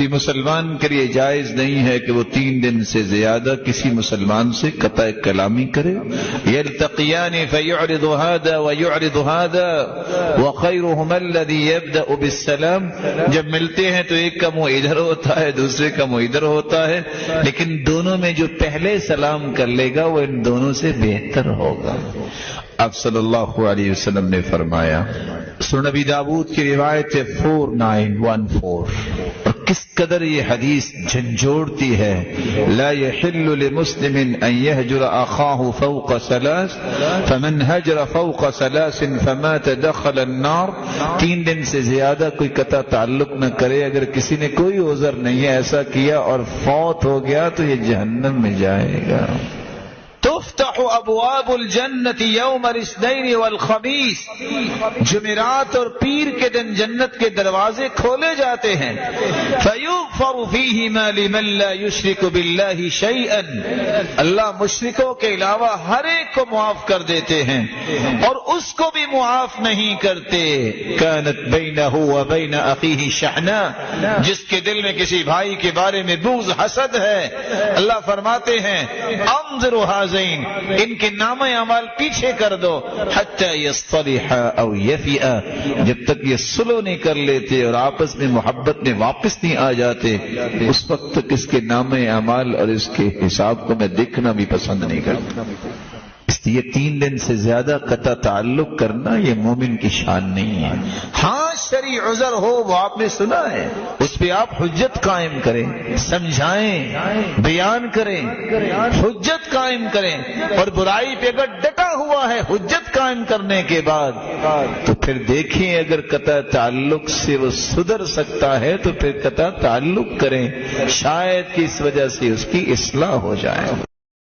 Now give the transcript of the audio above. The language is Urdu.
کسی مسلمان کے لیے جائز نہیں ہے کہ وہ 3 دن سے زیادہ کسی مسلمان سے قطع کلامی کرے. یلتقیان فیعرض هذا ویعرض هذا وخیرهما الذی یبدأ بالسلام. جب ملتے ہیں تو ایک کا منہ ادھر ہوتا ہے دوسرے کا منہ ادھر ہوتا ہے، لیکن دونوں میں جو پہلے سلام کر لے گا وہ ان دونوں سے بہتر ہوگا. آپ صلی اللہ علیہ وسلم نے فرمایا، سنن نبی داؤد کی روایت 4914، اور کس قدر یہ حدیث جھنجھوڑتی ہے. لا يحل لمسلم ان يهجر اخاه فوق 3 فمن هجر فوق 3 فمات دخل النار. 3 دن سے زیادہ کوئی قطع تعلق نہ کرے. اگر کسی نے کوئی عذر نہیں ہے ایسا کیا اور فوت ہو گیا تو یہ جہنم میں جائے گا. تفتح ابواب الجنت یوم الاثنین والخمیس. جمعرات اور پیر کے دن جنت کے دروازے کھولے جاتے ہیں. فیغفر فیہما لمن لا یشرک باللہ شیئا. اللہ مشرکوں کے علاوہ ہر ایک کو معاف کر دیتے ہیں اور اس کو بھی معاف نہیں کرتے. کانت بینہ وبین اخیہ شحنہ. جس کے دل میں کسی بھائی کے بارے میں بغض حسد ہے، اللہ فرماتے ہیں انظروا ان کے نام اعمال پیچھے کر دو حتی یصطلحا او یفئا. جب تک یہ صلح نہیں کر لیتے اور آپس میں محبت میں واپس نہیں آ جاتے اس وقت تک اس کے نام اعمال اور اس کے حساب کو میں دیکھنا بھی پسند نہیں کرتا. اس لیے 3 دن سے زیادہ قطع تعلق کرنا یہ مومن کی شان نہیں ہے. ہاں شرعی عذر ہو وہ آپ نے سنا ہے، اس پہ آپ حجت قائم کریں، سمجھائیں، بیان کریں، حجت قائم کریں. اور برائی پہ اگر ڈٹا ہوا ہے حجت قائم کرنے کے بعد تو پھر دیکھیں اگر قطع تعلق سے وہ سدھر سکتا ہے تو پھر قطع تعلق کریں، شاید کہ اس وجہ سے اس کی اصلاح ہو جائے.